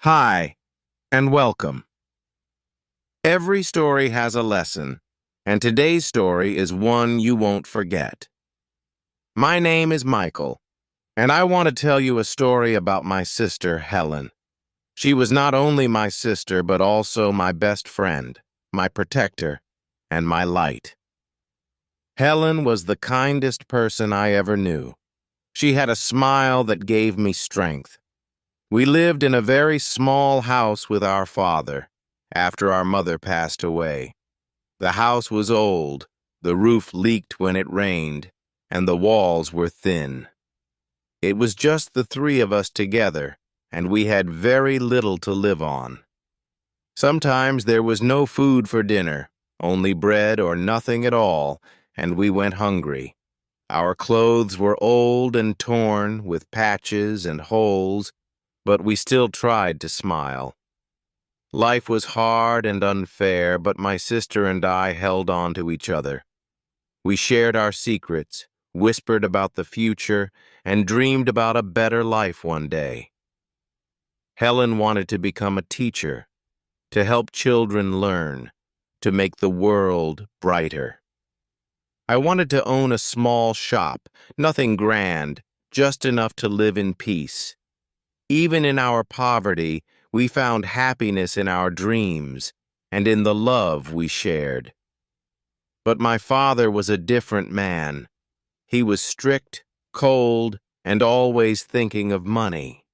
Hi, and welcome. Every story has a lesson, and today's story is one you won't forget. My name is Michael, and I want to tell you a story about my sister, Helen. She was not only my sister, but also my best friend, my protector, and my light. Helen was the kindest person I ever knew. She had a smile that gave me strength. We lived in a very small house with our father after our mother passed away. The house was old, the roof leaked when it rained, and the walls were thin. It was just the three of us together, and we had very little to live on. Sometimes there was no food for dinner, only bread or nothing at all, and we went hungry. Our clothes were old and torn, with patches and holes, but we still tried to smile. Life was hard and unfair, but my sister and I held on to each other. We shared our secrets, whispered about the future, and dreamed about a better life one day. Helen wanted to become a teacher, to help children learn, to make the world brighter. I wanted to own a small shop, nothing grand, just enough to live in peace. Even in our poverty, we found happiness in our dreams and in the love we shared. But my father was a different man. He was strict, cold, and always thinking of money.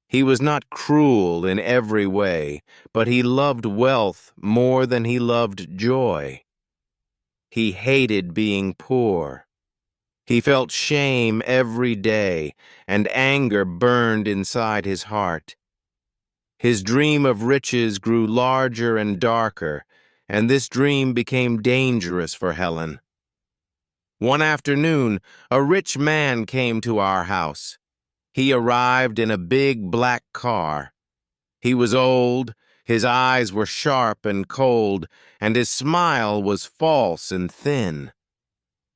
He was not cruel in every way, but he loved wealth more than he loved joy. He hated being poor. He felt shame every day, and anger burned inside his heart. His dream of riches grew larger and darker, and this dream became dangerous for Helen. One afternoon, a rich man came to our house. He arrived in a big black car. He was old, his eyes were sharp and cold, and his smile was false and thin.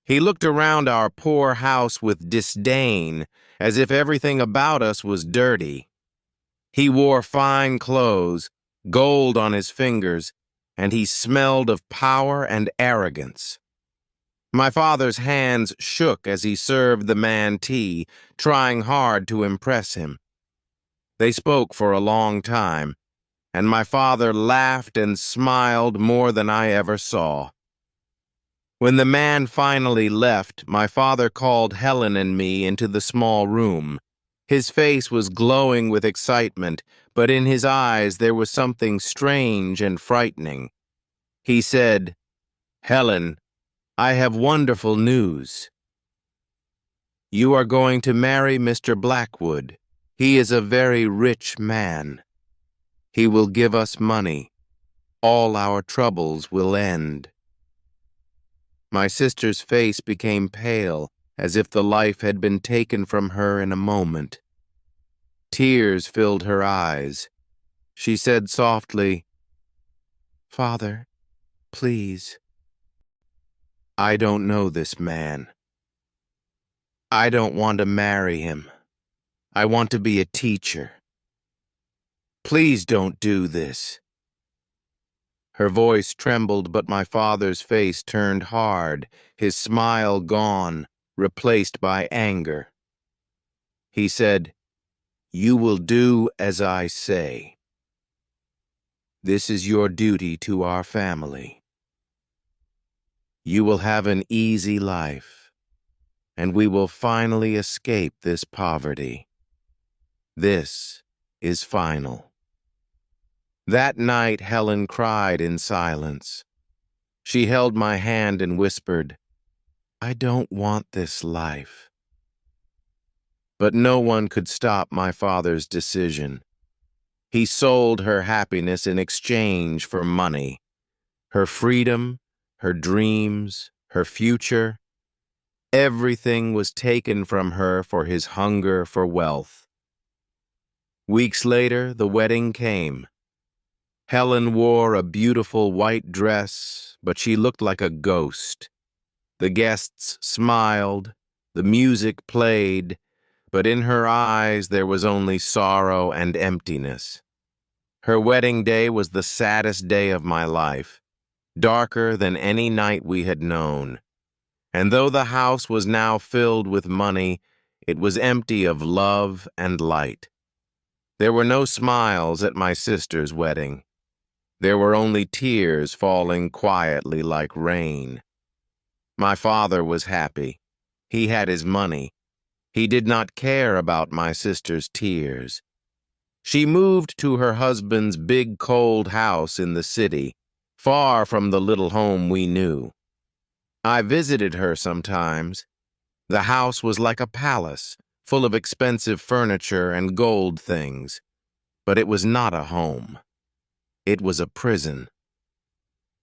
He looked around our poor house with disdain, as if everything about us was dirty. He wore fine clothes, gold on his fingers, and he smelled of power and arrogance. My father's hands shook as he served the man tea, trying hard to impress him. They spoke for a long time, and my father laughed and smiled more than I ever saw. When the man finally left, my father called Helen and me into the small room. His face was glowing with excitement, but in his eyes there was something strange and frightening. He said, "Helen, I have wonderful news. You are going to marry Mr. Blackwood. He is a very rich man. He will give us money. All our troubles will end." My sister's face became pale, as if the life had been taken from her in a moment. Tears filled her eyes. She said softly, "Father, please. I don't know this man. I don't want to marry him. I want to be a teacher. Please don't do this." Her voice trembled, but my father's face turned hard, his smile gone, replaced by anger. He said, "You will do as I say. This is your duty to our family. You will have an easy life, and we will finally escape this poverty. This is final." That night, Helen cried in silence. She held my hand and whispered, "I don't want this life." But no one could stop my father's decision. He sold her happiness in exchange for money. Her freedom, her dreams, her future. Everything was taken from her for his hunger for wealth. Weeks later, the wedding came. Helen wore a beautiful white dress, but she looked like a ghost. The guests smiled, the music played, but in her eyes there was only sorrow and emptiness. Her wedding day was the saddest day of my life, darker than any night we had known. And though the house was now filled with money, it was empty of love and light. There were no smiles at my sister's wedding. There were only tears falling quietly like rain. My father was happy. He had his money. He did not care about my sister's tears. She moved to her husband's big cold house in the city, far from the little home we knew. I visited her sometimes. The house was like a palace, full of expensive furniture and gold things. But it was not a home. It was a prison.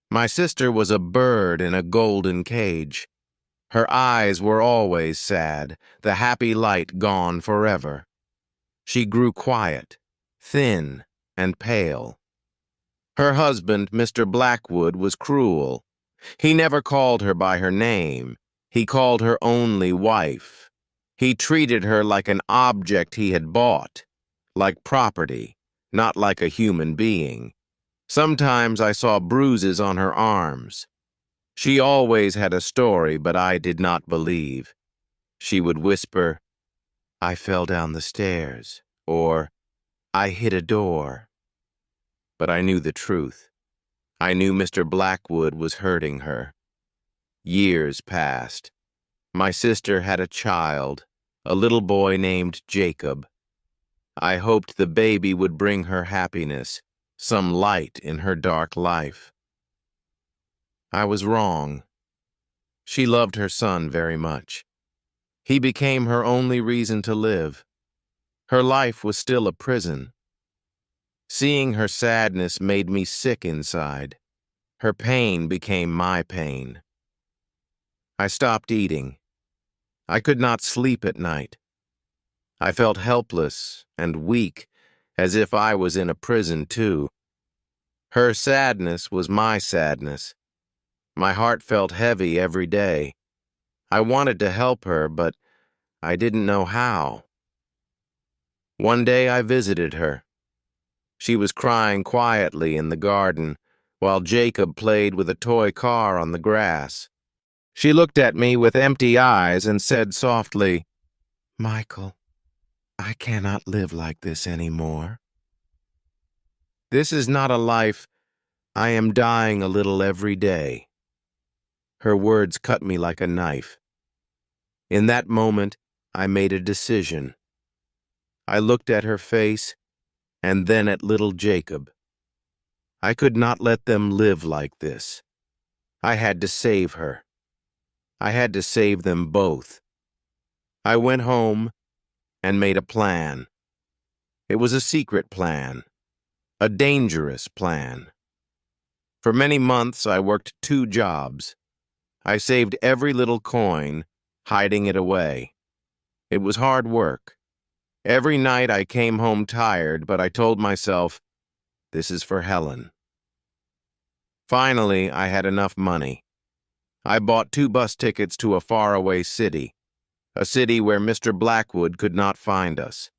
My sister was a bird in a golden cage. Her eyes were always sad, the happy light gone forever. She grew quiet, thin, and pale. Her husband, Mr. Blackwood, was cruel. He never called her by her name. He called her only wife. He treated her like an object he had bought, like property, not like a human being. Sometimes I saw bruises on her arms. She always had a story, but I did not believe. She would whisper, "I fell down the stairs," or "I hit a door." But I knew the truth. I knew Mr. Blackwood was hurting her. Years passed. My sister had a child, a little boy named Jacob. I hoped the baby would bring her happiness, some light in her dark life. I was wrong. She loved her son very much. He became her only reason to live. Her life was still a prison. Seeing her sadness made me sick inside. Her pain became my pain. I stopped eating. I could not sleep at night. I felt helpless and weak, as if I was in a prison too. Her sadness was my sadness. My heart felt heavy every day. I wanted to help her, but I didn't know how. One day I visited her. She was crying quietly in the garden, while Jacob played with a toy car on the grass. She looked at me with empty eyes and said softly, "Michael, I cannot live like this anymore. This is not a life. I am dying a little every day." Her words cut me like a knife. In that moment, I made a decision. I looked at her face and then at little Jacob. I could not let them live like this. I had to save her. I had to save them both. I went home and made a plan. It was a secret plan, a dangerous plan. For many months, I worked 2 jobs. I saved every little coin, hiding it away. It was hard work. Every night I came home tired, but I told myself, this is for Helen. Finally, I had enough money. I bought 2 bus tickets to a faraway city, a city where Mr. Blackwood could not find us,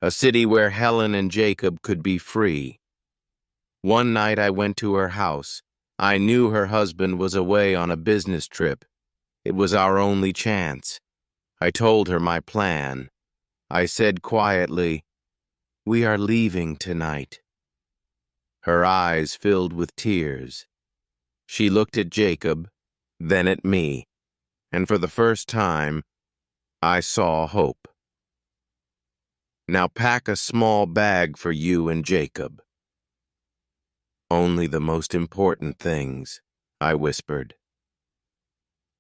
a city where Helen and Jacob could be free. One night I went to her house. I knew her husband was away on a business trip. It was our only chance. I told her my plan. I said quietly, "We are leaving tonight." Her eyes filled with tears. She looked at Jacob, then at me, and for the first time, I saw hope. "Now pack a small bag for you and Jacob." "Only the most important things," I whispered.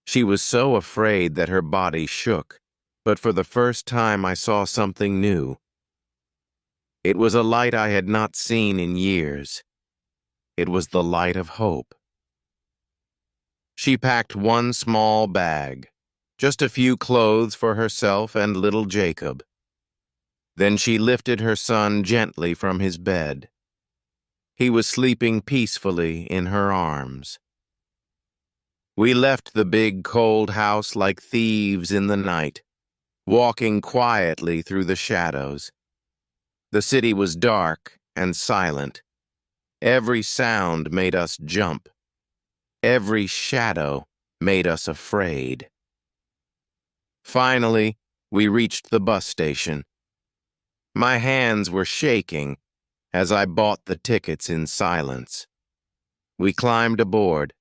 She was so afraid that her body shook, but for the first time I saw something new. It was a light I had not seen in years. It was the light of hope. She packed one small bag, just a few clothes for herself and little Jacob. Then she lifted her son gently from his bed. He was sleeping peacefully in her arms. We left the big cold house like thieves in the night. walking quietly through the shadows. The city was dark and silent. Every sound made us jump. Every shadow made us afraid. Finally, we reached the bus station. My hands were shaking as I bought the tickets in silence. We climbed aboard.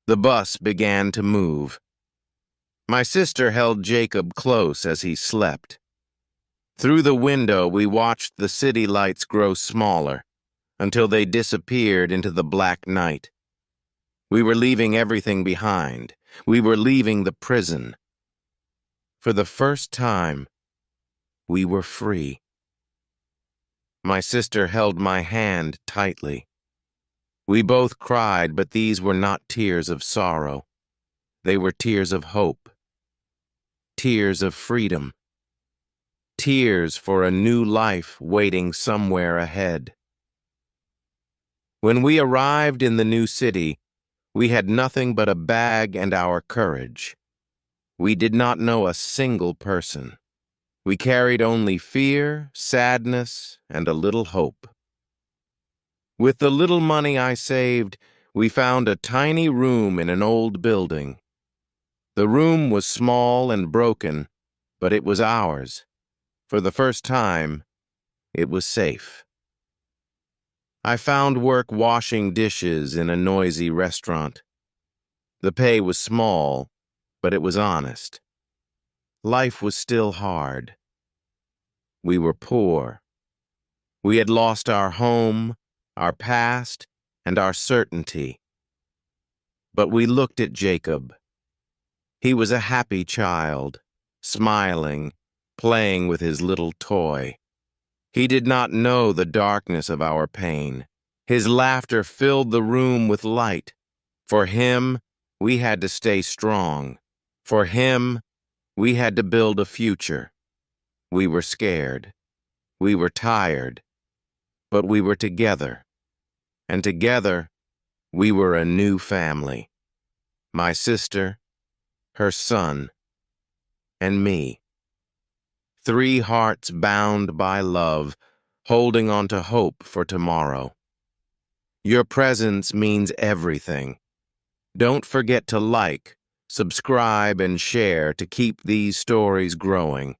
The bus began to move. My sister held Jacob close as he slept. Through the window, we watched the city lights grow smaller until they disappeared into the black night. We were leaving everything behind. We were leaving the prison. For the first time, we were free. My sister held my hand tightly. We both cried, but these were not tears of sorrow. They were tears of hope. Tears of freedom. Tears for a new life waiting somewhere ahead. When we arrived in the new city, we had nothing but a bag and our courage. We did not know a single person. We carried only fear, sadness, and a little hope. With the little money I saved, we found a tiny room in an old building. The room was small and broken, but it was ours. For the first time, it was safe. I found work washing dishes in a noisy restaurant. The pay was small, but it was honest. Life was still hard. We were poor. We had lost our home, our past, and our certainty. But we looked at Jacob. He was a happy child, smiling, playing with his little toy. He did not know the darkness of our pain. His laughter filled the room with light. For him, we had to stay strong. For him, we had to build a future. We were scared. We were tired. But we were together. And together, we were a new family. My sister, her son, and me. 3 hearts bound by love, holding on to hope for tomorrow. Your presence means everything. Don't forget to like, subscribe, and share to keep these stories growing.